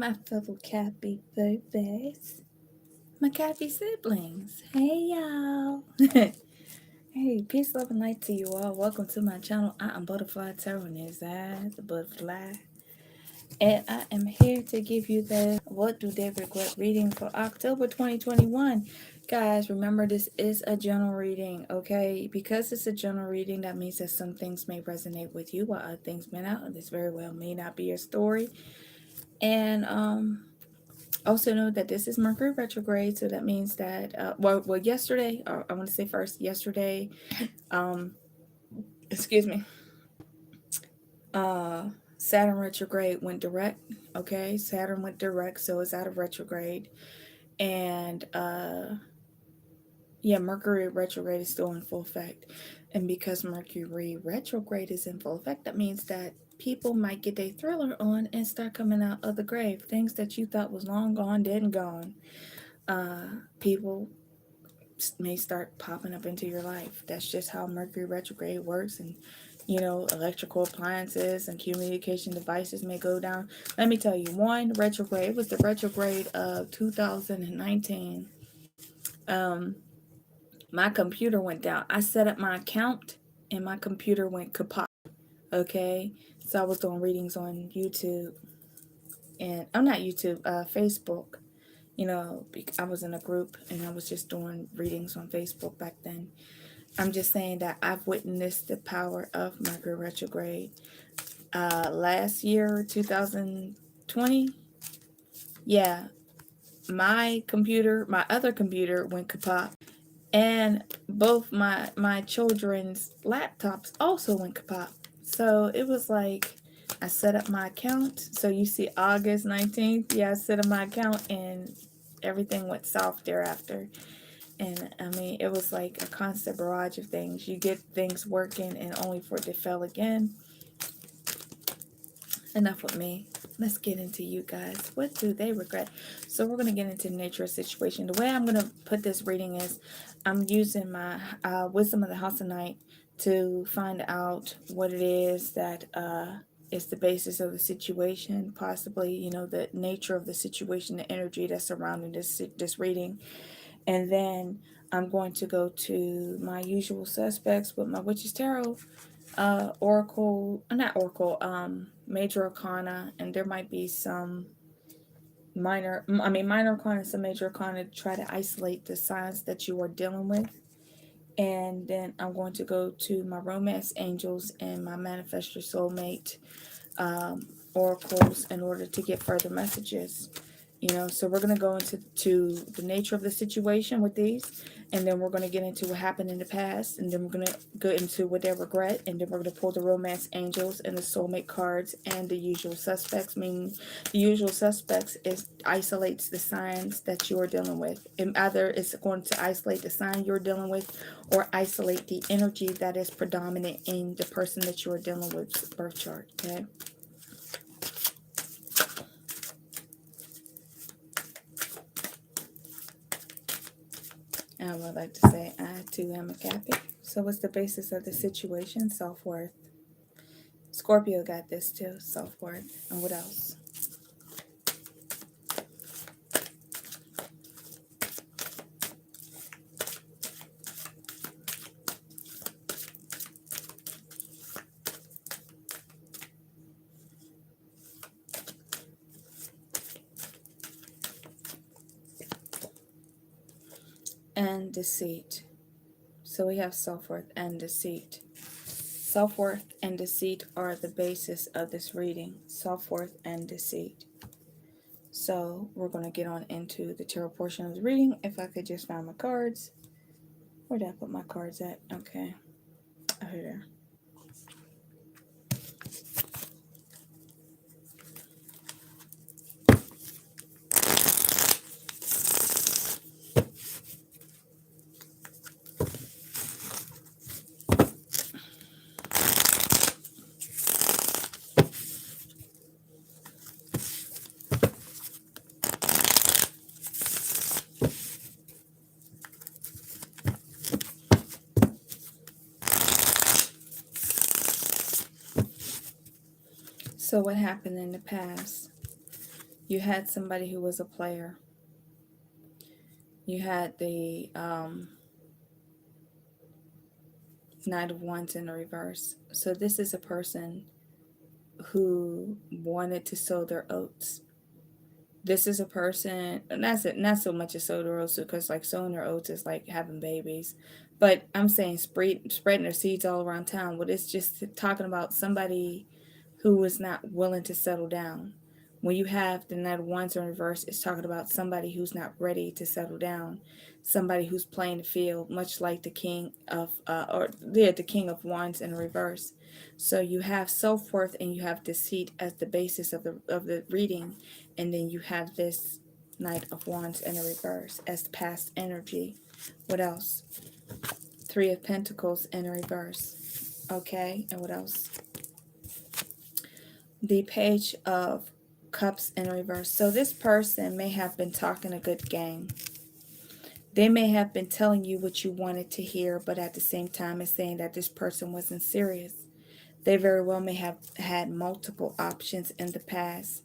my fellow Cappy babies, my Cappy siblings. Hey, y'all. Hey, peace, love, and light to you all. Welcome to my channel. I am Butterfly Tarot, and is I the butterfly. And I am here to give you the What Do They Regret reading for October 2021. Guys, remember this is a general reading, okay? Because it's a general reading, that means that some things may resonate with you while other things may not. This very well may not be your story. And also know that this is Mercury retrograde, so that means that well yesterday, or I want to say first, yesterday, excuse me, Saturn retrograde went direct. Okay, Saturn went direct, so it's out of retrograde. And yeah, Mercury retrograde is still in full effect. And because Mercury retrograde is in full effect, that means that people might get their thriller on and start coming out of the grave. Things that you thought was long gone, dead and gone. People may start popping up into your life. That's just how Mercury retrograde works. And you know, electrical appliances and communication devices may go down. Let me tell you, one retrograde, it was the retrograde of 2019. My computer went down. I set up my account and my computer went kaput. Okay, so I was doing readings on YouTube, and I'm not YouTube, Facebook. You know, I was in a group and I was just doing readings on Facebook back then. I'm just saying that I've witnessed the power of Mercury retrograde. Last year, 2020, yeah, my other computer went kaput. And both my children's laptops also went kaput. So it was like, I set up my account. So you see August 19th, yeah, I set up my account and everything went south thereafter. And I mean, it was like a constant barrage of things. You get things working and only for it to fail again. Enough with me. Let's get into you guys. What do they regret? So we're going to get into the nature of situation. The way I'm going to put this reading is I'm using my wisdom of the house of night to find out what it is that is the basis of the situation, possibly, you know, the nature of the situation, the energy that's surrounding this reading. And then I'm going to go to my usual suspects with my Witch's Tarot, major arcana, and there might be some minor arcana and some major arcana to try to isolate the signs that you are dealing with. And then I'm going to go to my romance angels and my manifest your soulmate oracles in order to get further messages. You know, so we're going to go into the nature of the situation with these, and then we're going to get into what happened in the past, and then we're going to go into what they regret, and then we're going to pull the romance angels and the soulmate cards and the usual suspects, meaning the usual suspects isolates the signs that you are dealing with. And either it's going to isolate the sign you're dealing with or isolate the energy that is predominant in the person that you are dealing with birth chart, okay? I would like to say I too am a Cappy. So what's the basis of the situation? Self-worth. Scorpio got this too, self-worth. And what else? And deceit. So we have self-worth and deceit. Self-worth and deceit are the basis of this reading. Self-worth and deceit. So we're going to get on into the tarot portion of the reading. If I could just find my cards. Where did I put my cards at? Okay. Oh, here. So what happened in the past? You had somebody who was a player. You had the Knight of Wands in the reverse. So this is a person who wanted to sow their oats. This is a person, not so much a sow their oats, because like sowing their oats is like having babies. But I'm saying spreading their seeds all around town. But it's just talking about somebody who was not willing to settle down. When you have the Knight of Wands in reverse, it's talking about somebody who's not ready to settle down, somebody who's playing the field, much like the King of the King of Wands in reverse. So you have self-worth and you have deceit as the basis of the reading, and then you have this Knight of Wands in the reverse as past energy. What else? Three of Pentacles in reverse. Okay, and what else? The Page of Cups in reverse. So this person may have been talking a good game. They may have been telling you what you wanted to hear, but at the same time it's saying that this person wasn't serious. They very well may have had multiple options in the past,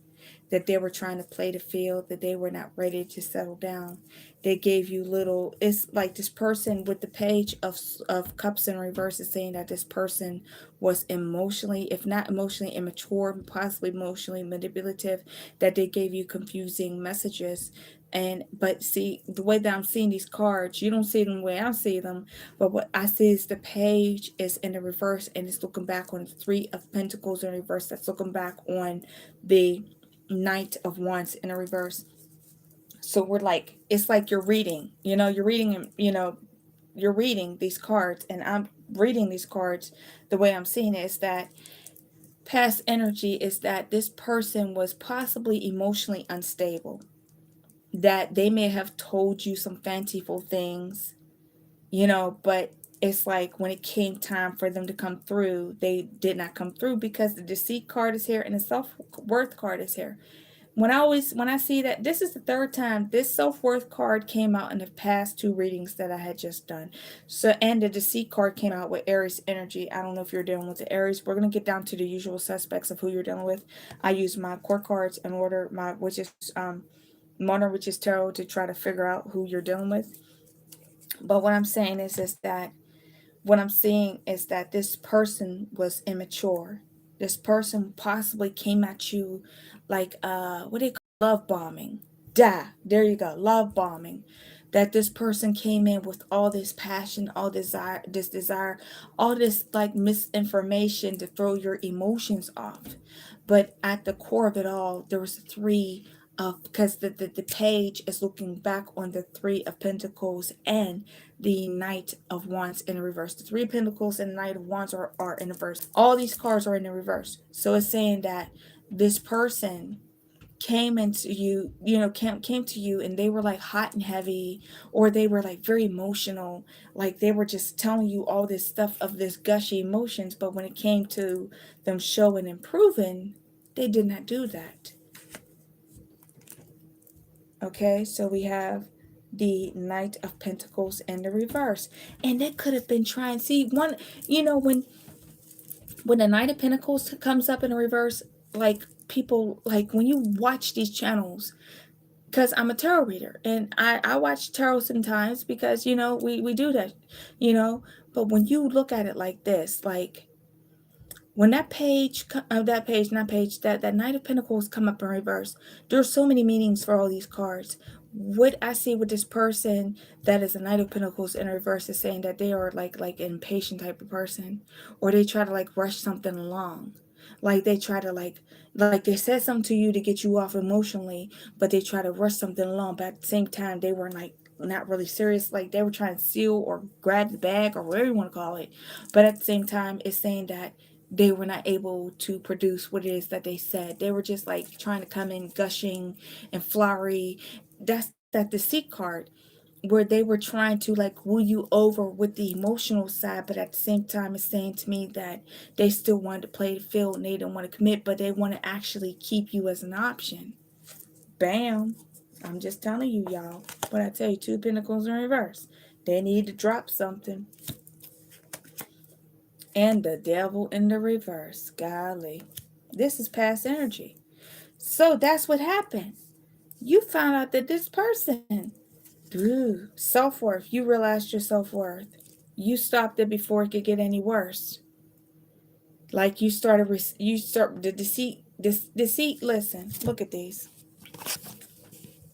that they were trying to play the field, that they were not ready to settle down. They gave you little, it's like this person with the Page of Cups in reverse is saying that this person was emotionally, if not emotionally immature, possibly emotionally manipulative, that they gave you confusing messages. But see, the way that I'm seeing these cards, you don't see them the way I see them, but what I see is the Page is in the reverse, and it's looking back on the Three of Pentacles in reverse. That's looking back on the Knight of Wands in a reverse. So we're like, it's like you're reading, you're reading, you're reading these cards, and I'm reading these cards. The way I'm seeing it is that past energy is that this person was possibly emotionally unstable, that they may have told you some fanciful things, but it's like when it came time for them to come through, they did not come through, because the deceit card is here and the self-worth card is here. When I see that, this is the third time this self-worth card came out in the past two readings that I had just done. So, and the deceit card came out with Aries energy. I don't know if you're dealing with the Aries. We're going to get down to the usual suspects of who you're dealing with. I use my core cards in order, which is Mona, which is tarot, to try to figure out who you're dealing with. But what I'm saying is that what I'm seeing is that this person was immature. This person possibly came at you like what do you call love bombing? There you go, love bombing. That this person came in with all this passion, all this desire, all this like misinformation to throw your emotions off. But at the core of it all, there was three of, because the page is looking back on the Three of Pentacles and the Knight of Wands in reverse. The Three of Pentacles and the Knight of Wands are in reverse. All these cards are in the reverse. So it's saying that this person came into you, came to you, and they were like hot and heavy, or they were like very emotional, like they were just telling you all this stuff of this gushy emotions, but when it came to them showing and proving, they did not do that. Okay, so we have the Knight of Pentacles in the reverse, and they could have been trying, see, one, when the Knight of Pentacles comes up in the reverse, like people, like when you watch these channels, because I'm a tarot reader and I watch tarot sometimes because, we do that, but when you look at it like this, like when that Knight of Pentacles come up in reverse, there's so many meanings for all these cards. What I see with this person that is a Knight of Pentacles in reverse is saying that they are like an impatient type of person, or they try to like rush something along. Like they try to like they said something to you to get you off emotionally, but they try to rush something along. But at the same time, they were like not really serious. Like they were trying to steal or grab the bag or whatever you want to call it. But at the same time, it's saying that they were not able to produce what it is that they said. They were just like trying to come in gushing and flowery. That's that deceit card, where they were trying to like woo you over with the emotional side, but at the same time it's saying to me that they still wanted to play the field and they didn't want to commit, but they want to actually keep you as an option. Bam. I'm just telling you, y'all. But I tell you, Two Pentacles in reverse. They need to drop something. And the Devil in the reverse. Golly. This is past energy. So that's what happened. You found out that this person, self-worth, you realized your self-worth. You stopped it before it could get any worse. Like you start the deceit. Listen, look at these.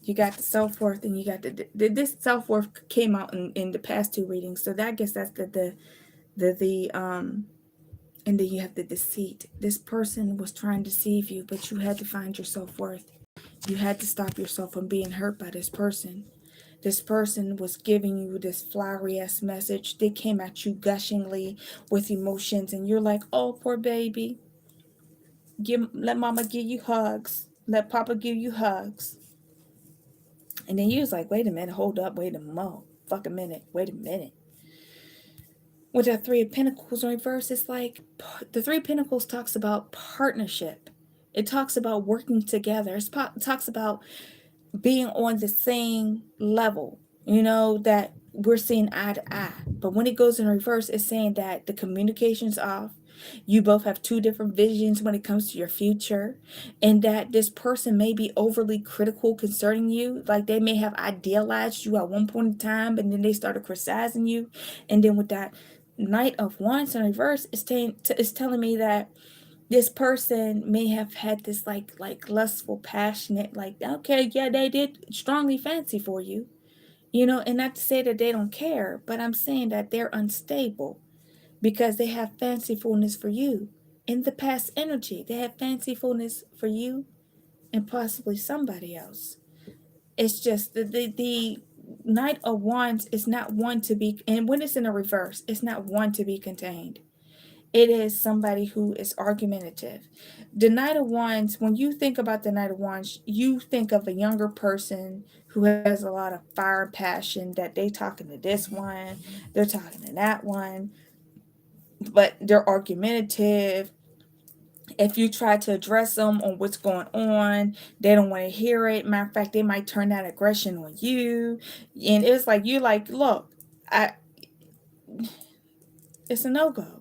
You got the self-worth, and you got this self-worth came out in the past two readings. So that, I guess that's the and then you have the deceit. This person was trying to deceive you, but you had to find your self-worth. You had to stop yourself from being hurt by this person. This person was giving you this flowery-ass message. They came at you gushingly with emotions, and you're like, oh, poor baby. Let mama give you hugs. Let papa give you hugs. And then you was like, wait a minute, hold up, wait a minute, wait a minute. With that Three of Pentacles in reverse, it's like the Three of Pentacles talks about partnership. It talks about working together. It talks about being on the same level, that we're seeing eye to eye. But when it goes in reverse, it's saying that the communication's off. You both have two different visions when it comes to your future, and that this person may be overly critical concerning you. Like they may have idealized you at one point in time, and then they started criticizing you. And then with that Knight of Wands in reverse, it's telling me that this person may have had this like lustful, passionate, like, okay, yeah, they did strongly fancy for you, and not to say that they don't care, but I'm saying that they're unstable because they have fancifulness for you. In the past energy, they have fancifulness for you and possibly somebody else. It's just the Knight of Wands is not one to be, and when it's in a reverse, it's not one to be contained. It is somebody who is argumentative. The Knight of Wands, when you think about the Knight of Wands, you think of a younger person who has a lot of fire and passion, that they talking to this one, they're talking to that one, but they're argumentative. If you try to address them on what's going on, they don't want to hear it. Matter of fact, they might turn that aggression on you. And it's like, you like, look, it's a no-go.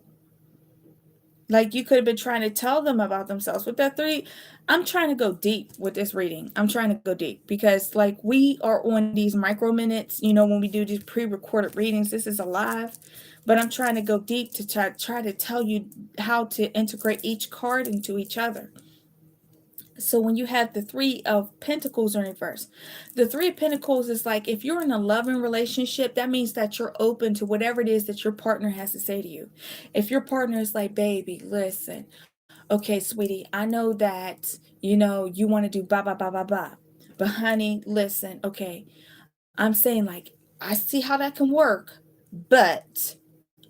Like you could have been trying to tell them about themselves. With that three, I'm trying to go deep with this reading. I'm trying to go deep because like we are on these micro minutes, when we do these pre-recorded readings, this is a live, but I'm trying to go deep to try to tell you how to integrate each card into each other. So when you have the Three of Pentacles in reverse, the Three of Pentacles is like, if you're in a loving relationship, that means that you're open to whatever it is that your partner has to say to you. If your partner is like, baby, listen, okay, sweetie, I know that, you want to do blah, blah, blah, blah, blah. But honey, listen, okay, I'm saying like, I see how that can work, but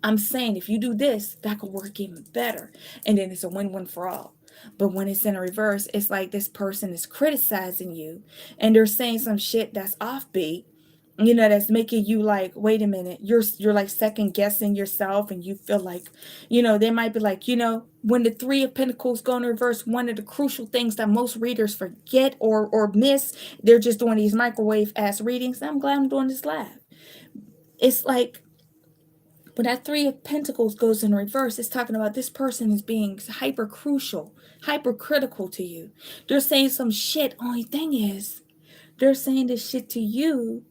I'm saying if you do this, that could work even better. And then it's a win-win for all. But when it's in a reverse, it's like this person is criticizing you and they're saying some shit that's offbeat, that's making you like, wait a minute, you're like second guessing yourself, and you feel like, they might be like, when the Three of Pentacles go in reverse, one of the crucial things that most readers forget or miss, they're just doing these microwave ass readings. I'm glad I'm doing this live. It's like, when that Three of Pentacles goes in reverse, it's talking about this person is being hyper crucial, hypercritical to you. They're saying some shit. Only thing is, they're saying this shit to you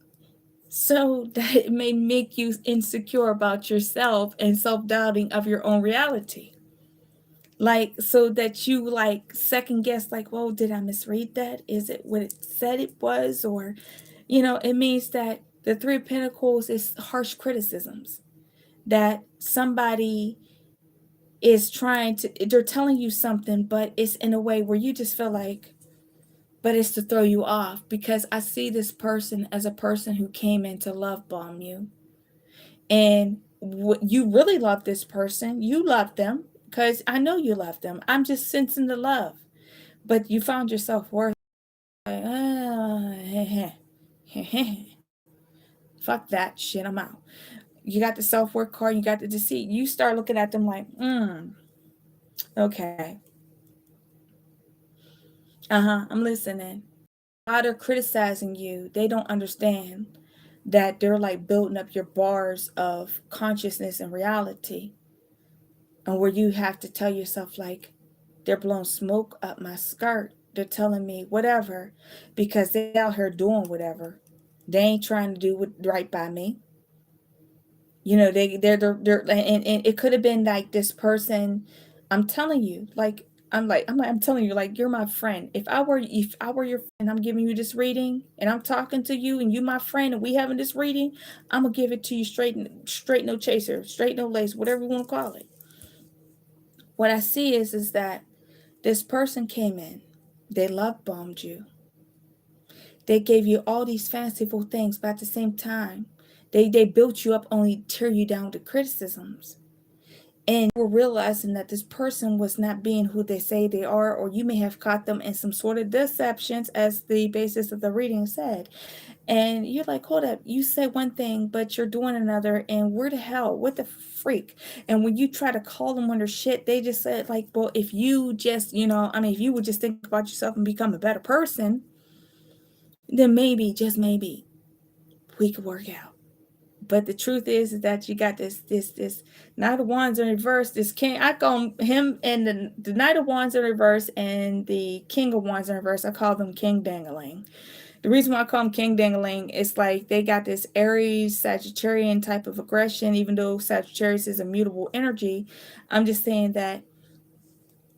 so that it may make you insecure about yourself and self-doubting of your own reality. Like, so that you like second guess, like, well, did I misread that? Is it what it said it was? Or, it means that the Three of Pentacles is harsh criticisms. That somebody is they're telling you something, but it's in a way where you just feel like, but it's to throw you off, because I see this person as a person who came in to love bomb you. And you really love this person. You love them because I know you love them. I'm just sensing the love. But you found yourself worth like, fuck that shit, I'm out. You got the self-worth card, you got the deceit. You start looking at them like, okay. I'm listening. While they're criticizing you, they don't understand that they're like building up your bars of consciousness and reality. And where you have to tell yourself like, they're blowing smoke up my skirt. They're telling me whatever, because they out here doing whatever. They ain't trying to do what right by me. You know, they're and it could have been like this person. I'm telling you, like I'm telling you, like, you're my friend. If I were your friend, I'm giving you this reading, and I'm talking to you, and you my friend, and we having this reading, I'm gonna give it to you straight, no chaser, straight, no lace, whatever you want to call it. What I see is that this person came in, they love bombed you, they gave you all these fanciful things, but at the same time, they built you up only to tear you down with criticisms. And we're realizing that this person was not being who they say they are, or you may have caught them in some sort of deceptions, as the basis of the reading said. And you're like, hold up, you said one thing, but you're doing another, and where the hell, what the freak? And when you try to call them on their shit, they just said, like, well, if you just, if you would just think about yourself and become a better person, then maybe, just maybe, we could work out. But the truth is that you got this Knight of Wands in reverse. This king, I call him, and the Knight of Wands in reverse and the King of Wands in reverse, I call them King Dangling. The reason why I call them King Dangling is like they got this Aries, Sagittarian type of aggression, even though Sagittarius is a mutable energy. I'm just saying that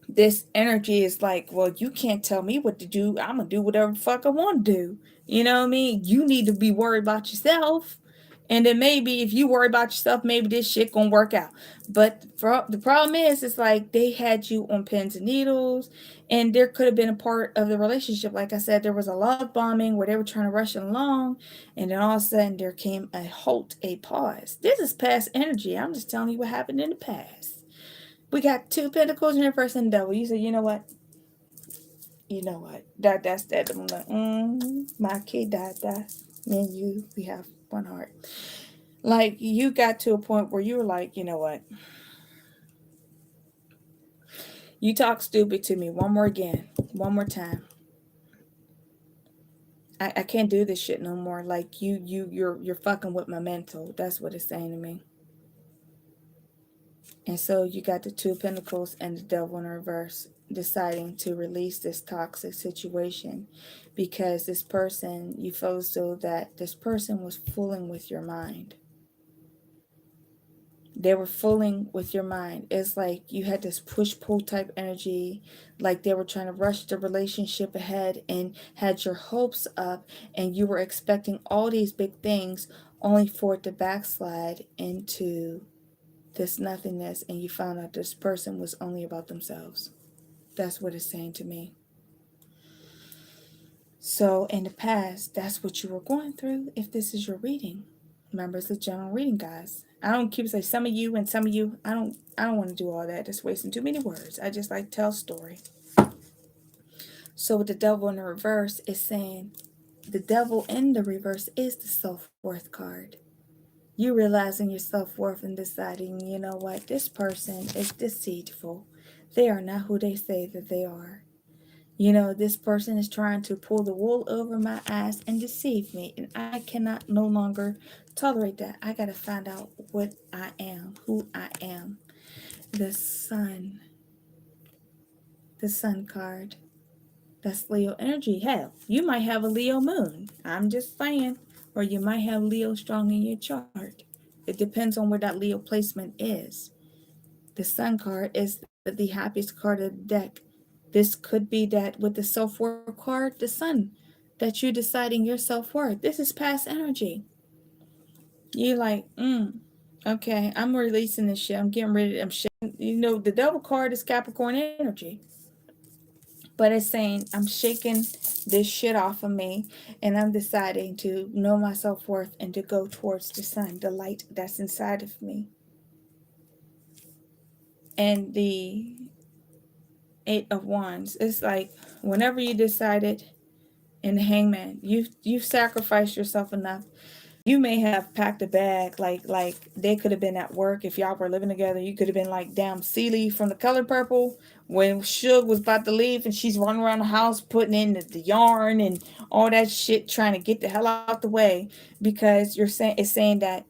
this energy is like, well, you can't tell me what to do. I'm going to do whatever the fuck I want to do. You know what I mean? You need to be worried about yourself. And then maybe if you worry about yourself, maybe this shit gonna work out. But the problem is, it's like they had you on pins and needles, and there could have been a part of the relationship. Like I said, there was a love bombing where they were trying to rush it along, and then all of a sudden there came a halt, a pause. This is past energy. I'm just telling you what happened in the past. We got 2 Pentacles in reverse and double. You say, you know what? That's that. I'm like, my kid died. Me and you, we have one heart. Like, you got to a point where you were like, you know what? You talk stupid to me one more time. I can't do this shit no more. Like, you're fucking with my mental. That's what it's saying to me. And so you got the 2 of Pentacles and the Devil in reverse, deciding to release this toxic situation because this person, you feel as though that this person was fooling with your mind. They were fooling with your mind. It's like you had this push-pull type energy, like they were trying to rush the relationship ahead and had your hopes up, and you were expecting all these big things only for it to backslide into this nothingness, and you found out this person was only about themselves. That's what it's saying to me. So in the past, that's what you were going through. If this is your reading, remember, it's a general reading, guys. I don't keep saying some of you and some of you. I don't want to do all that. Just wasting too many words. I just like to tell a story. So with the Devil in the reverse, it's saying the Devil in the reverse is the self-worth card. You realizing your self-worth and deciding, you know what, this person is deceitful. They are not who they say that they are. You know, this person is trying to pull the wool over my eyes and deceive me. And I cannot no longer tolerate that. I got to find out what I am, who I am. The Sun. The Sun card. That's Leo energy. Hell, you might have a Leo moon. I'm just saying. Or you might have Leo strong in your chart. It depends on where that Leo placement is. The Sun card is the happiest card of the deck. This could be that with the self-worth card, the Sun, that you're deciding your self-worth. This is past energy. You're like, okay, I'm releasing this shit. I'm getting rid of them shit. You know, the Devil card is Capricorn energy. But it's saying, I'm shaking this shit off of me, and I'm deciding to know my self-worth and to go towards the Sun, the light that's inside of me. And the 8 of Wands, it's like whenever you decided in the Hangman, you've sacrificed yourself enough. You may have packed a bag, like they could have been at work. If y'all were living together, you could have been like, damn, Celie from The Color Purple, when Suge was about to leave and she's running around the house putting in the yarn and all that shit, trying to get the hell out the way, because it's saying that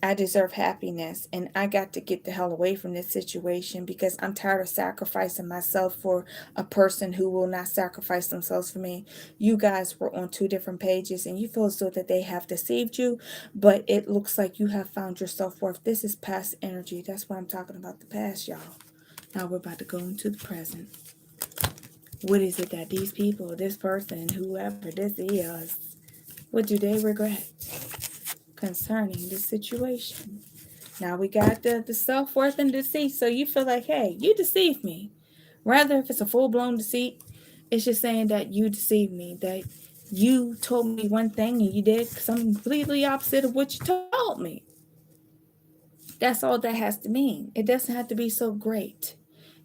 I deserve happiness, and I got to get the hell away from this situation because I'm tired of sacrificing myself for a person who will not sacrifice themselves for me. You guys were on 2 different pages, and you feel as though that they have deceived you, but it looks like you have found your self-worth. This is past energy. That's what I'm talking about, the past, y'all. Now we're about to go into the present. What is it that these people, this person, whoever this is, what do they regret concerning this situation? Now we got the self-worth and deceit. So you feel like, hey, you deceived me. Rather, if it's a full-blown deceit, it's just saying that you deceived me, that you told me one thing and you did something completely opposite of what you told me. That's all that has to mean. It doesn't have to be so great.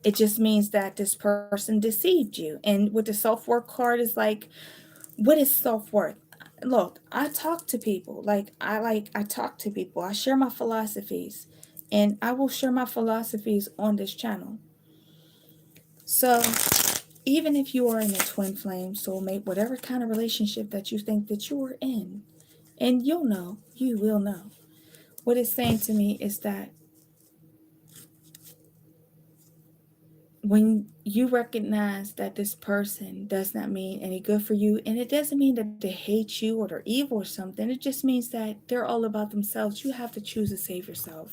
It just means that this person deceived you. And with the self-worth card is like, what is self-worth? Look, I talk to people. I talk to people. I share my philosophies. And I will share my philosophies on this channel. So even if you are in a twin flame, soulmate, whatever kind of relationship that you think that you are in, and you will know. What it's saying to me is that when you recognize that this person does not mean any good for you, and it doesn't mean that they hate you or they're evil or something, it just means that they're all about themselves. You have to choose to save yourself.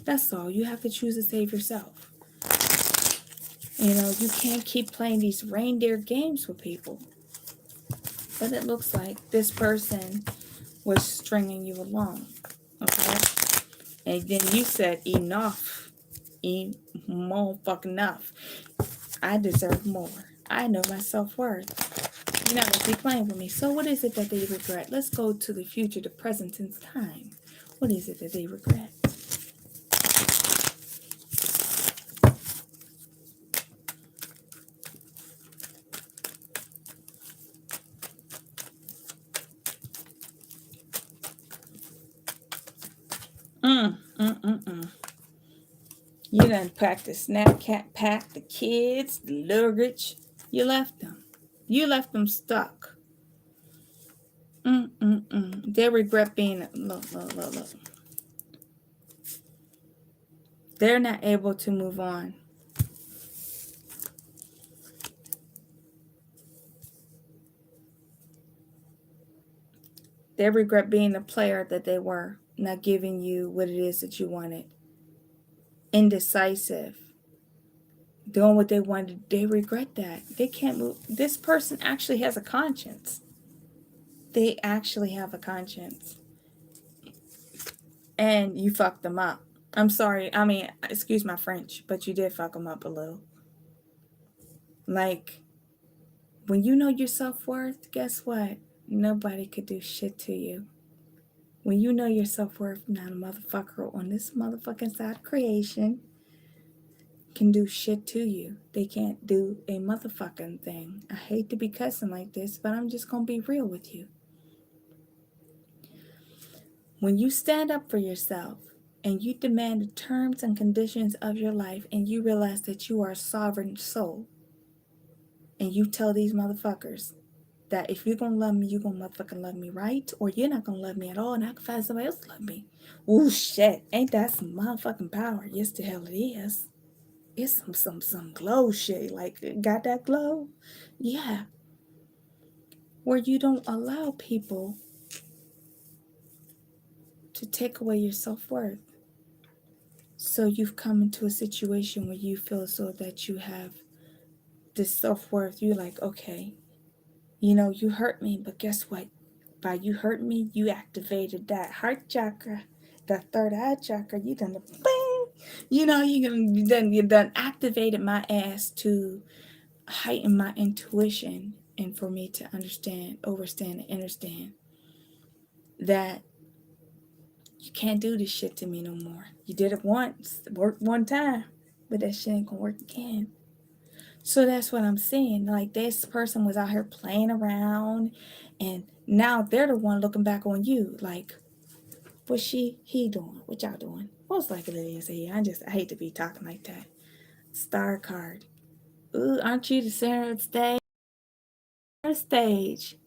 That's all. You have to choose to save yourself. You know, you can't keep playing these reindeer games with people. But it looks like this person was stringing you along. Okay? And then you said, enough. More fucking enough. I deserve more. I know my self-worth. You're not going to be playing with me. So what is it that they regret? Let's go to the future, the present, and time. What is it that they regret? You done packed the Snapchat pack, the kids, the luggage. You left them. You left them stuck. They regret being, look. They're not able to move on. They regret being the player that they were, not giving you what it is that you wanted. Indecisive. Doing what they wanted. They regret that. They can't move. This person actually has a conscience. They actually have a conscience. And you fucked them up. I'm sorry. I mean, excuse my French, but you did fuck them up a little. Like, when you know your self-worth, guess what? Nobody could do shit to you. When you know your self-worth, not a motherfucker on this motherfucking side of creation can do shit to you. They can't do a motherfucking thing. I hate to be cussing like this, but I'm just going to be real with you. When you stand up for yourself and you demand the terms and conditions of your life and you realize that you are a sovereign soul and you tell these motherfuckers that if you're going to love me, you're going to motherfucking love me right, or you're not going to love me at all and I can find somebody else to love me. Ooh, shit. Ain't that some motherfucking power? Yes, the hell it is. It's some glow shit. Like, got that glow? Yeah. Where you don't allow people to take away your self-worth. So you've come into a situation where you feel as though that you have this self-worth. You're like, okay, you know, you hurt me, but guess what? By you hurt me, you activated that heart chakra, that third eye chakra. You done the bing. You know, you done activated my ass to heighten my intuition and for me to understand, overstand, and understand that you can't do this shit to me no more. You did it once, it worked one time, but that shit ain't gonna work again. So that's what I'm saying. Like, this person was out here playing around, and now they're the one looking back on you. Like, what's he doing? What y'all doing? Most likely it is he. I hate to be talking like that. Star card. Ooh, aren't you the center of the stage?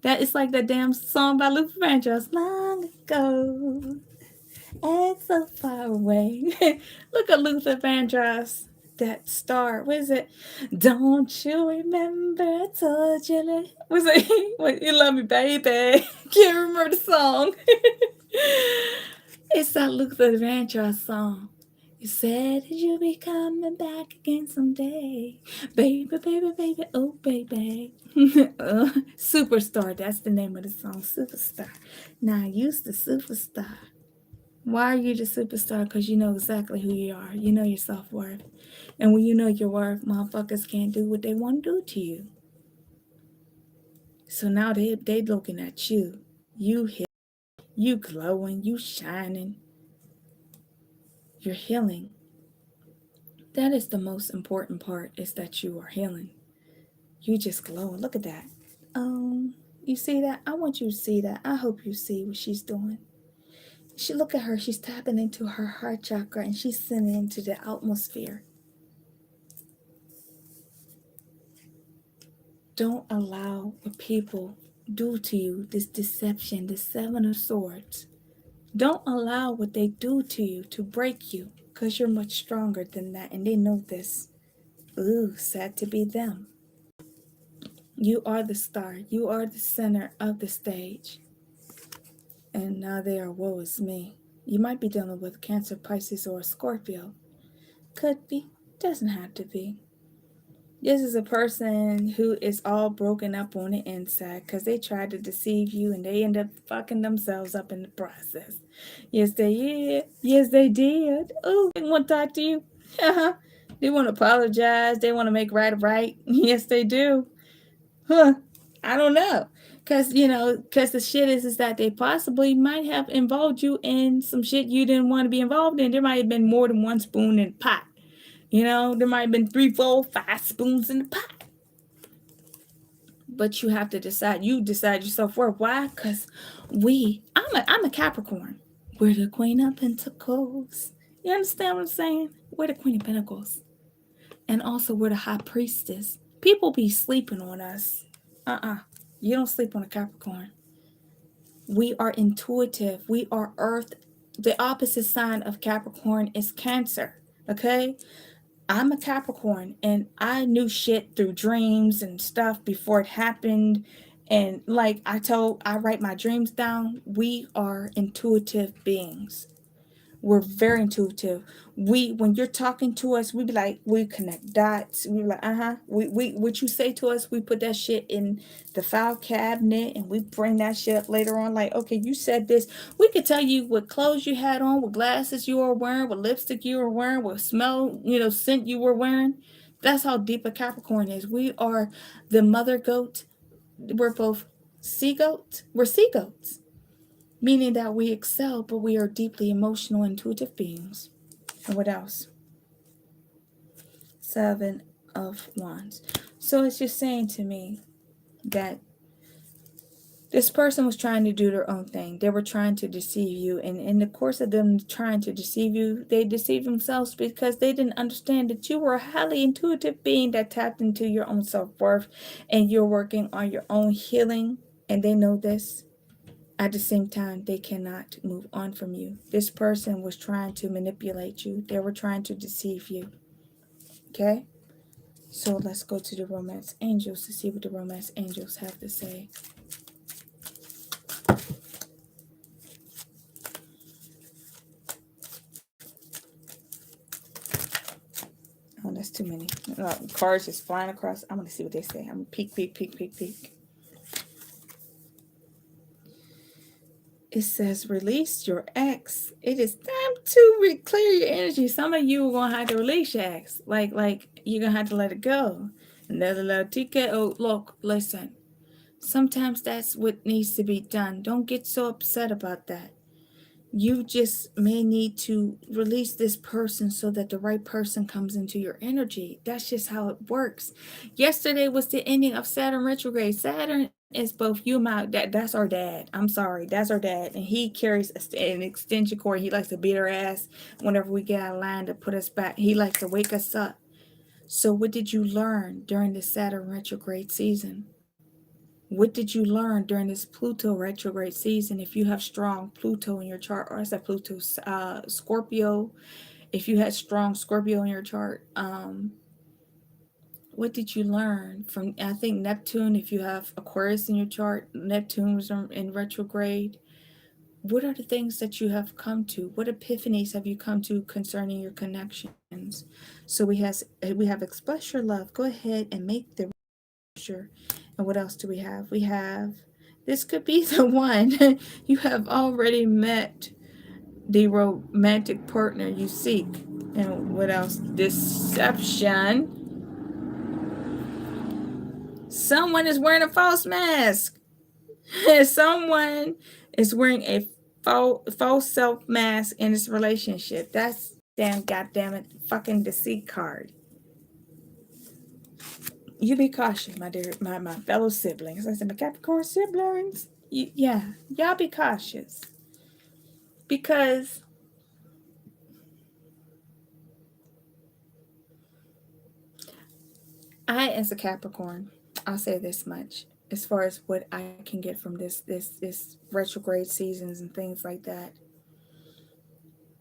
That is like that damn song by Luther Vandross long ago. And so far away. Look at Luther Vandross. That star. What is it? Don't you remember I told you? Was it? What, you love me, baby. Can't remember the song. It's that Luther Vandross song. You said that you'll be coming back again someday. Baby, baby, baby, oh baby. Superstar, that's the name of the song, Superstar. Now I used to superstar. Why are you the superstar? Because you know exactly who you are. You know your self-worth. And when you know your worth, motherfuckers can't do what they want to do to you. So now they looking at you. You hit, you glowing, you shining. You're healing. That is the most important part, is that you are healing. You just glowing. Look at that. You see that? I want you to see that. I hope you see what she's doing. Look at her. She's tapping into her heart chakra and she's sending into the atmosphere. Don't allow what people do to you, this deception, the Seven of Swords. Don't allow what they do to you to break you, because you're much stronger than that, and they know this. Ooh, sad to be them. You are the star. You are the center of the stage. And now they are, woe is me. You might be dealing with Cancer, Pisces, or Scorpio. Could be. Doesn't have to be. This is a person who is all broken up on the inside because they tried to deceive you and they end up fucking themselves up in the process. Yes, they did. Yes, they did. Oh, they want to talk to you. They want to apologize. They want to make right. Yes, they do. Huh. I don't know. Because the shit is that they possibly might have involved you in some shit you didn't want to be involved in. There might have been more than one spoon in the pot. There might have been 3, 4, 5 spoons in the pot. But you have to decide. You decide yourself worth. Why? Because I'm a Capricorn. We're the Queen of Pentacles. You understand what I'm saying? We're the Queen of Pentacles. And also we're the High Priestess. People be sleeping on us. You don't sleep on a Capricorn. We are intuitive. We are Earth. The opposite sign of Capricorn is Cancer. Okay? I'm a Capricorn, and I knew shit through dreams and stuff before it happened. And like I write my dreams down. We are intuitive beings. We're very intuitive. When you're talking to us, we be like, we connect dots. We be like, We what you say to us, we put that shit in the file cabinet and we bring that shit up later on. Like, okay, you said this. We could tell you what clothes you had on, what glasses you were wearing, what lipstick you were wearing, what scent you were wearing. That's how deep a Capricorn is. We are the mother goat. We're both sea goats. We're sea goats. Meaning that we excel, but we are deeply emotional, intuitive beings. And what else? 7 of Wands. So it's just saying to me that this person was trying to do their own thing. They were trying to deceive you. And in the course of them trying to deceive you, they deceived themselves because they didn't understand that you were a highly intuitive being that tapped into your own self-worth. And you're working on your own healing. And they know this. At the same time, they cannot move on from you. This person was trying to manipulate you. They were trying to deceive you. Okay? So let's go to the romance angels to see what the romance angels have to say. Oh, that's too many. Cards just flying across. I'm going to see what they say. I'm going to peek. It says, release your ex. It is time to clear your energy. Some of you are going to have to release your ex. Like you're going to have to let it go. Another little ticket. Oh, look, listen. Sometimes that's what needs to be done. Don't get so upset about that. You just may need to release this person so that the right person comes into your energy. That's just how it works. Yesterday was the ending of Saturn retrograde. Saturn is both you and my that's our dad. I'm sorry, that's our dad, and he carries an extension cord. He likes to beat our ass whenever we get out of line to put us back. He likes to wake us up. So what did you learn during the Saturn retrograde season? What did you learn during this Pluto retrograde season? If you have strong Pluto in your chart, or I said Pluto, Scorpio, if you had strong Scorpio in your chart, what did you learn from, I think Neptune, if you have Aquarius in your chart, Neptune was in retrograde. What are the things that you have come to? What epiphanies have you come to concerning your connections? So we have express your love. Go ahead and make the sure. And what else do we have? We have, this could be the one. You have already met the romantic partner you seek. And what else? Deception. Someone is wearing a false mask. Someone is wearing a false self mask in this relationship. That's damn goddamn it fucking deceit card. You be cautious, my dear, my fellow siblings. I said my Capricorn siblings. Yeah, y'all be cautious. Because I, as a Capricorn, I'll say this much. As far as what I can get from this retrograde seasons and things like that,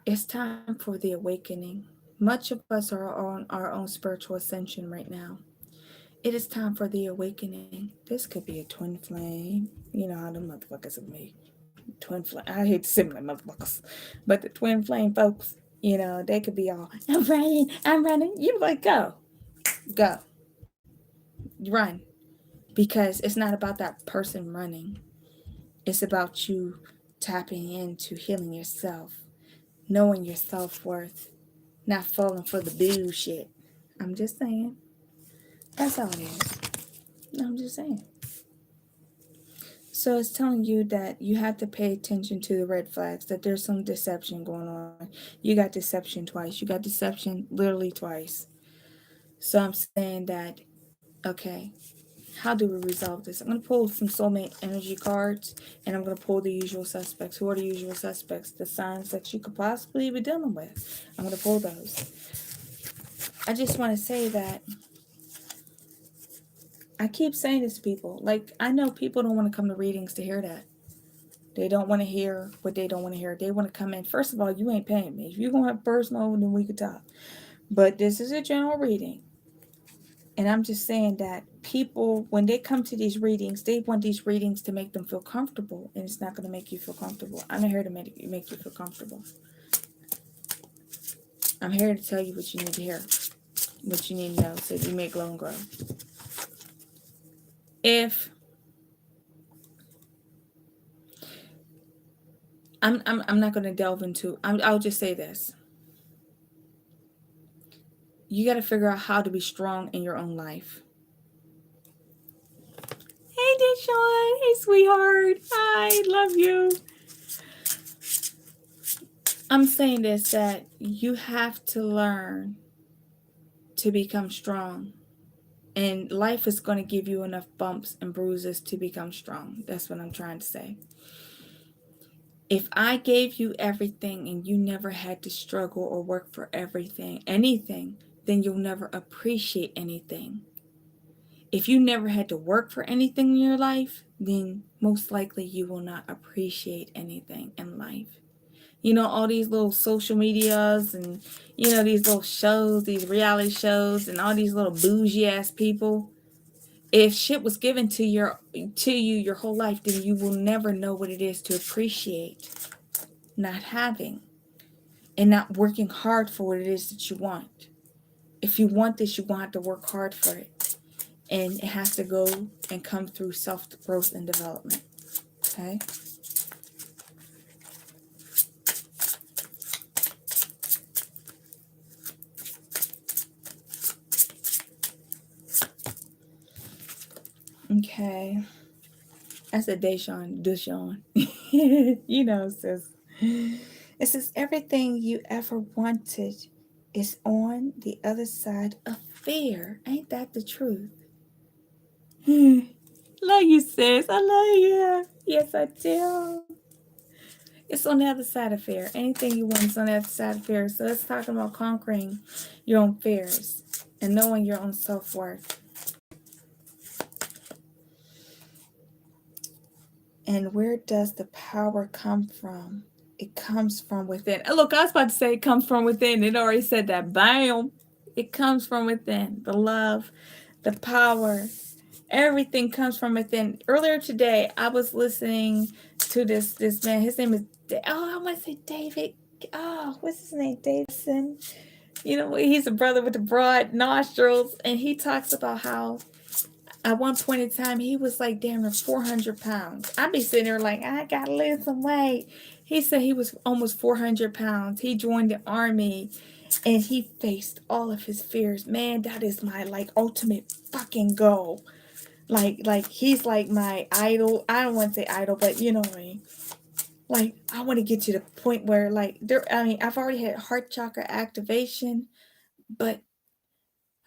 it's time for the awakening. Much of us are on our own spiritual ascension right now. It is time for the awakening. This could be a twin flame. You know how them motherfuckers are made. Twin flame. I hate similar motherfuckers, but the twin flame folks, you know, they could be all, I'm running. You like, go, run. Because it's not about that person running. It's about you tapping into healing yourself, knowing your self-worth, not falling for the bullshit. I'm just saying. That's how it is. I'm just saying. So it's telling you that you have to pay attention to the red flags, that there's some deception going on. You got deception twice. You got deception literally twice. So I'm saying that, okay, how do we resolve this? I'm going to pull some soulmate energy cards, and I'm going to pull the usual suspects. Who are the usual suspects? The signs that you could possibly be dealing with. I'm going to pull those. I just want to say that I keep saying this to people. Like, I know people don't want to come to readings to hear that. They don't want to hear what they don't want to hear. They want to come in. First of all, you ain't paying me. If you're going to have personal, then we could talk. But this is a general reading. And I'm just saying that people, when they come to these readings, they want these readings to make them feel comfortable. And it's not going to make you feel comfortable. I'm not here to make you feel comfortable. I'm here to tell you what you need to hear. What you need to know so that you may glow and grow. If I'm not going to delve into, I'll just say this. You got to figure out how to be strong in your own life. Hey, Deshaun. Hey, sweetheart. I love you. I'm saying this, that you have to learn to become strong. And life is going to give you enough bumps and bruises to become strong. That's what I'm trying to say. If I gave you everything and you never had to struggle or work for anything, then you'll never appreciate anything. If you never had to work for anything in your life, then most likely you will not appreciate anything in life. You know, all these little social medias and, you know, these little shows, these reality shows and all these little bougie ass people. If shit was given to you your whole life, then you will never know what it is to appreciate not having and not working hard for what it is that you want. If you want this, you're going to have to work hard for it. And it has to go and come through self-growth and development. Okay? Okay. That's a Deshaun. You know, sis. It says, everything you ever wanted is on the other side of fear. Ain't that the truth? Love you, sis. I love you. Yes, I do. It's on the other side of fear. Anything you want is on the other side of fear. So let's talk about conquering your own fears and knowing your own self-worth. And where does the power come from? It comes from within. Look, I was about to say it comes from within. It already said that. Bam! It comes from within. The love, the power, everything comes from within. Earlier today, I was listening to this man. His name is, I want to say David. Oh, what's his name? Davidson. You know, he's a brother with the broad nostrils. And he talks about how at one point in time, he was like damn near 400 pounds. I'd be sitting there like, I gotta lose some weight. He said he was almost 400 pounds. He joined the army and he faced all of his fears. Man, that is my like ultimate fucking goal. Like he's like my idol. I don't want to say idol, but you know what I mean. Like, I want to get to the point where like I've already had heart chakra activation, but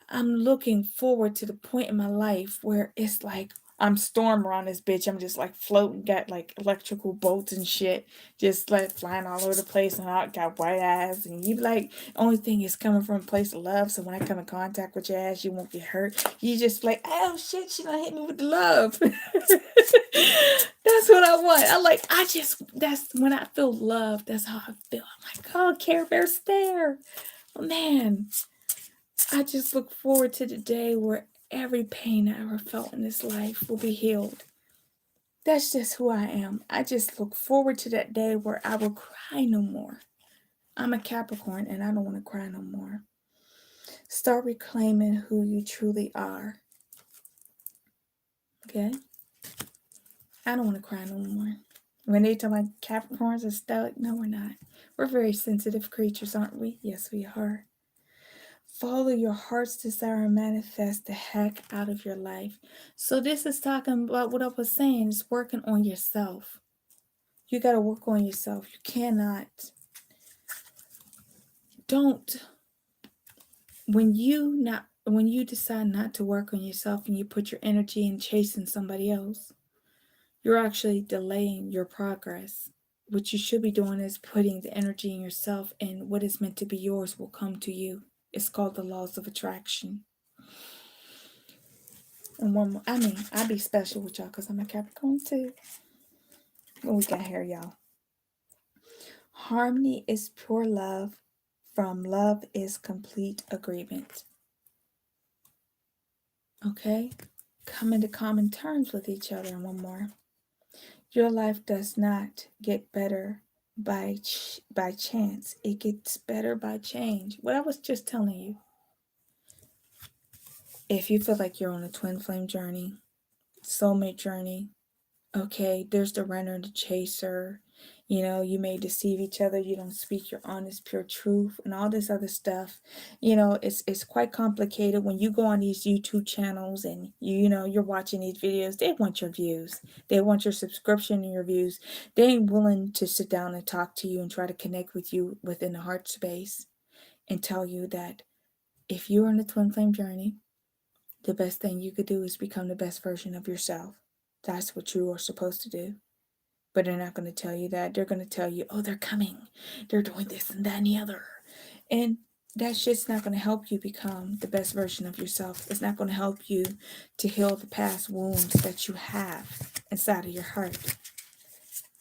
I'm looking forward to the point in my life where it's like I'm storm around this bitch. I'm just like floating, got like electrical bolts and shit, just like flying all over the place, and I got white eyes. And you like, only thing is coming from a place of love. So when I come in contact with your ass, you won't get hurt. You just like, oh shit, she done hit me with the love. That's what I want. That's when I feel love. That's how I feel. I'm like, oh, Care Bear stare. Oh, man. I just look forward to the day where every pain I ever felt in this life will be healed. That's just who I am. I just look forward to that day where I will cry no more. I'm a Capricorn and I don't want to cry no more. Start reclaiming who you truly are. Okay? I don't want to cry no more. When they tell my Capricorns are stoic, no, we're not. We're very sensitive creatures, aren't we? Yes, we are. Follow your heart's desire and manifest the heck out of your life. So this is talking about what I was saying, is working on yourself. You got to work on yourself. You cannot. When you decide not to work on yourself and you put your energy in chasing somebody else, you're actually delaying your progress. What you should be doing is putting the energy in yourself, and what is meant to be yours will come to you. It's called the laws of attraction. And one more, I'd be special with y'all because I'm a Capricorn too. What we got here, y'all? Harmony is pure love. From love is complete agreement. Okay? Come into common terms with each other. And one more. Your life does not get better by chance. It gets better by change. What I was just telling you. If you feel like you're on a twin flame journey, soulmate journey, okay, there's the runner and the chaser. You know, you may deceive each other. You don't speak your honest, pure truth and all this other stuff. You know, it's quite complicated when you go on these YouTube channels and you're watching these videos. They want your views. They want your subscription and your views. They ain't willing to sit down and talk to you and try to connect with you within the heart space and tell you that if you're on a twin flame journey, the best thing you could do is become the best version of yourself. That's what you are supposed to do. But they're not going to tell you that. They're going to tell you, oh, they're coming. They're doing this and that and the other. And that shit's not going to help you become the best version of yourself. It's not going to help you to heal the past wounds that you have inside of your heart.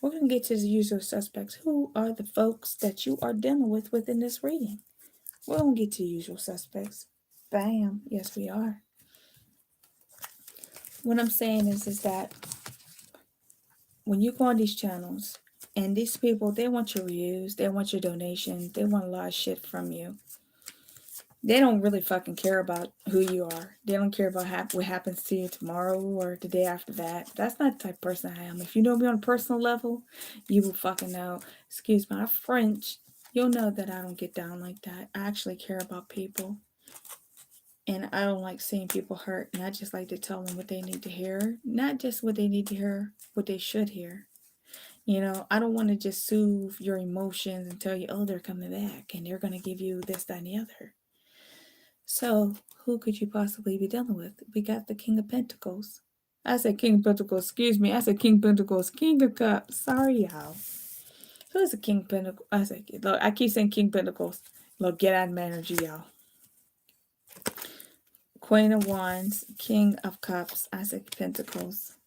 We're going to get to the usual suspects. Who are the folks that you are dealing with within this reading? We're going to get to the usual suspects. Bam. Yes, we are. What I'm saying is that when you go on these channels, and these people, they want your views, they want your donations, they want a lot of shit from you. They don't really fucking care about who you are. They don't care about what happens to you tomorrow or the day after that. That's not the type of person I am. If you know me on a personal level, you will fucking know. Excuse my French. You'll know that I don't get down like that. I actually care about people. And I don't like seeing people hurt. And I just like to tell them what they need to hear. Not just what they need to hear, what they should hear. You know, I don't want to just soothe your emotions and tell you, oh, they're coming back and they're going to give you this, that, and the other. So who could you possibly be dealing with? We got the King of Pentacles. I said King of Pentacles, excuse me. I said King of Pentacles, King of Cups. Sorry, y'all. Who is the King of Pentacles? I keep saying King of Pentacles. Look, get out of my energy, y'all. Queen of Wands, King of Cups. I said Pentacles.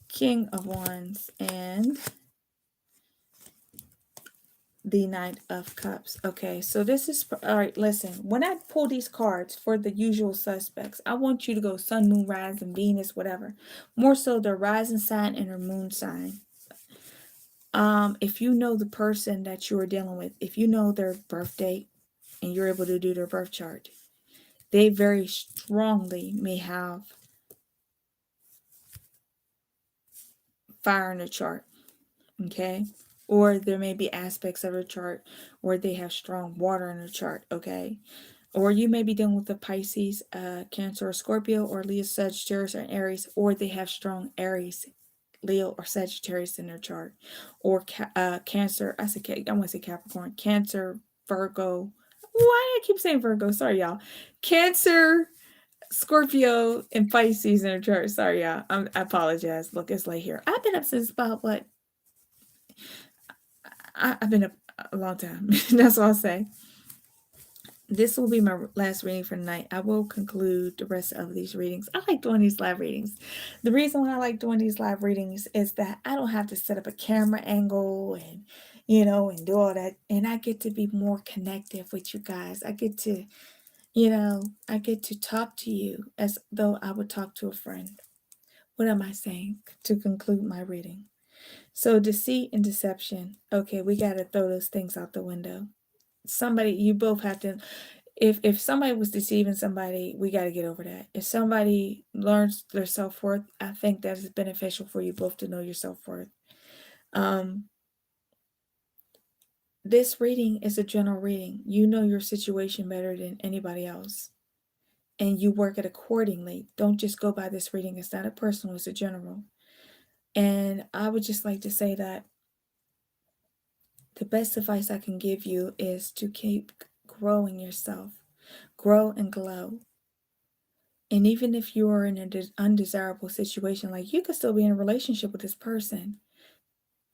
King of Wands and the Knight of Cups. Okay, so this is, all right, listen, when I pull these cards for the usual suspects, I want you to go sun, moon, rising, Venus, whatever. More so their rising sign and their moon sign. If you know the person that you are dealing with, if you know their birth date and you're able to do their birth chart, they very strongly may have fire in the chart, okay? Or there may be aspects of a chart where they have strong water in the chart, okay? Or you may be dealing with a Pisces, Cancer, or Scorpio, or Leo, Sagittarius, or Aries, or they have strong Aries, Leo, or Sagittarius in their chart. Or Cancer, I want to say Capricorn, Cancer, Virgo. Why do I keep saying Virgo? Sorry, y'all. Cancer, Scorpio, and Pisces in their chart. Sorry, y'all. I apologize. Look, it's late here. I've been up since about what? I've been up a long time. That's all I'll say. This will be my last reading for tonight. I will conclude the rest of these readings. I like doing these live readings. The reason why I like doing these live readings is that I don't have to set up a camera angle and, and do all that. And I get to be more connected with you guys. I get to, I get to talk to you as though I would talk to a friend. What am I saying to conclude my reading? So deceit and deception. Okay, we got to throw those things out the window. Somebody, you both have to, if somebody was deceiving somebody, we got to get over that. If somebody learns their self-worth, I think that is beneficial for you both to know your self-worth. This reading is a general reading. You know your situation better than anybody else, and you work it accordingly. Don't just go by this reading. It's not a personal, it's a general. And I would just like to say that the best advice I can give you is to keep growing yourself. Grow and glow. And even if you are in an undesirable situation, like you could still be in a relationship with this person,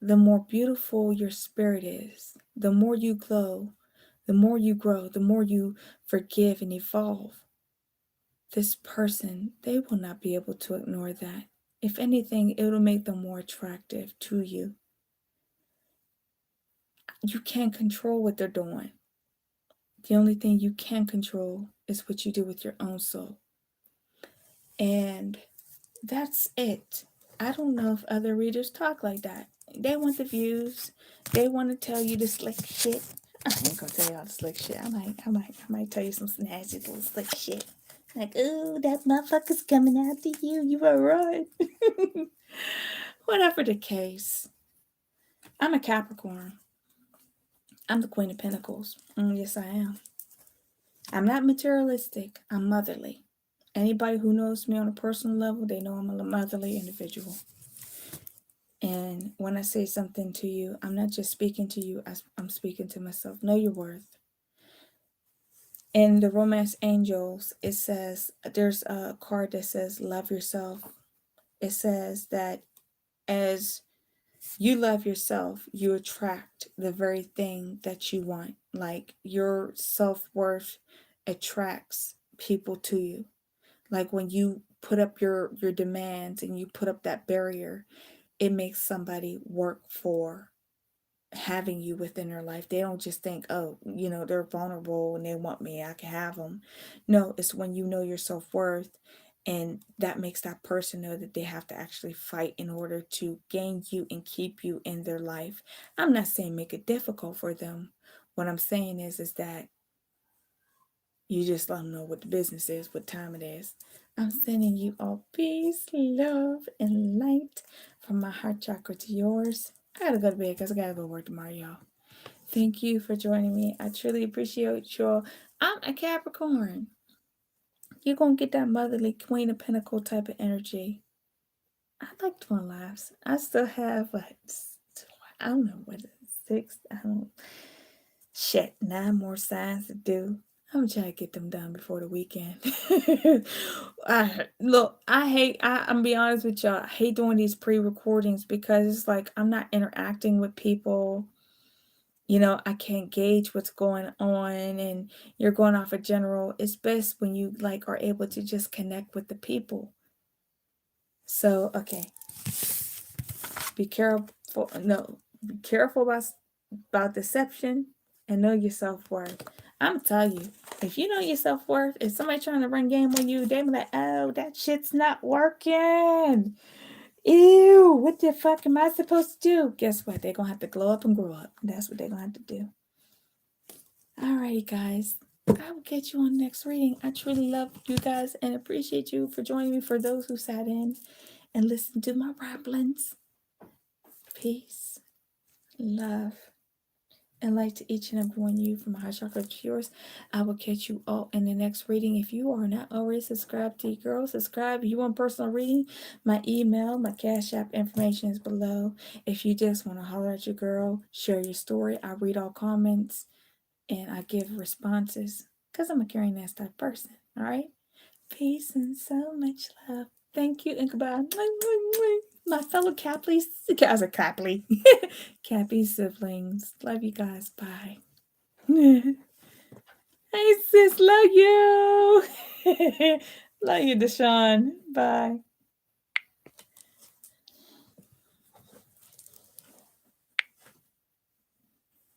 the more beautiful your spirit is, the more you glow, the more you grow, the more you forgive and evolve. This person, they will not be able to ignore that. If anything, it will make them more attractive to you. You can't control what they're doing. The only thing you can control is what you do with your own soul. And that's it. I don't know if other readers talk like that. They want the views. They want to tell you the slick shit. I ain't gonna tell you all the slick shit. I might tell you some nasty little slick shit. Like, oh, that motherfucker's coming after you. You are right. Whatever the case. I'm a Capricorn. I'm the Queen of Pentacles. Yes, I am. I'm not materialistic. I'm motherly. Anybody who knows me on a personal level, they know I'm a motherly individual. And when I say something to you, I'm not just speaking to you, I'm speaking to myself. Know your worth. In the Romance Angels, it says, there's a card that says, love yourself. It says that as you love yourself, you attract the very thing that you want. Like your self-worth attracts people to you. Like when you put up your demands and you put up that barrier, it makes somebody work for having you within their life. They don't just think, oh, they're vulnerable and they want me, I can have them. No, it's when you know your self-worth, and that makes that person know that they have to actually fight in order to gain you and keep you in their life. I'm not saying make it difficult for them. What I'm saying is that you just let them know what the business is, what time it is. I'm sending you all peace, love, and light from my heart chakra to yours. I gotta go to bed because I gotta go work tomorrow, y'all. Thank you for joining me. I truly appreciate y'all. I'm a Capricorn. You're gonna get that motherly Queen of Pentacle type of energy. I like doing lives. I still have I don't know what it is, 9 more signs to do. I'm trying to get them done before the weekend. I'm be honest with y'all. I hate doing these pre-recordings because it's like I'm not interacting with people. I can't gauge what's going on, and you're going off a general. It's best when you are able to just connect with the people. So, okay. Be careful. No, be careful about deception and know your self-worth. I'm tell you, if you know your self-worth, if somebody trying to run game on you, they be like, oh, that shit's not working. Ew, what the fuck am I supposed to do? Guess what? They're going to have to glow up and grow up. That's what they're going to have to do. Alrighty, guys. I will catch you on the next reading. I truly love you guys and appreciate you for joining me, for those who sat in and listened to my ramblings. Peace, love, and light to each and every one of you from my heart chakra to yours. I will catch you all in the next reading. If you are not already subscribed to your girl, subscribe. If you want personal reading, my email, my Cash App information is below. If you just want to holler at your girl, share your story. I read all comments and I give responses because I'm a caring ass type person. All right? Peace and so much love. Thank you and goodbye. My fellow Caplies. I was a Caply. Cappy siblings. Love you guys. Bye. Hey sis, love you. Love you, Deshaun. Bye.